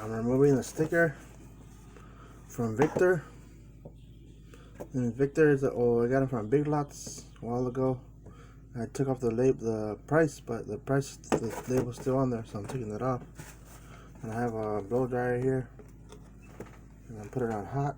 I'm removing the sticker from Victor. And Victor is I got it from Big Lots a while ago. I took off the price, but the label's still on there, so I'm taking it off. And I have a blow dryer here, and I put it on hot.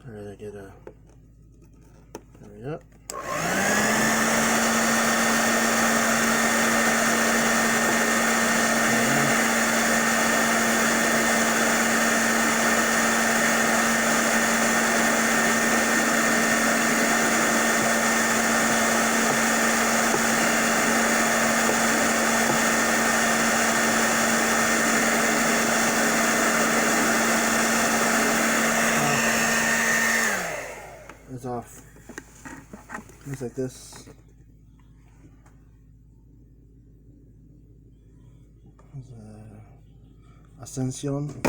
Try to get a. There we go. It's off. Looks like this. Ascension.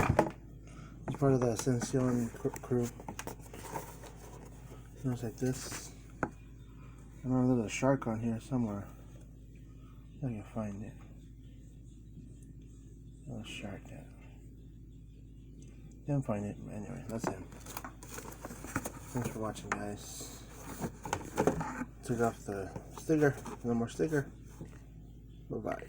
It's part of the Ascension crew. Looks like this. I remember there's a shark on here somewhere. I can find it. There's a shark there. Can't find it. Anyway, that's it. Thanks for watching, guys. Took off the sticker. No more sticker. Bye-bye.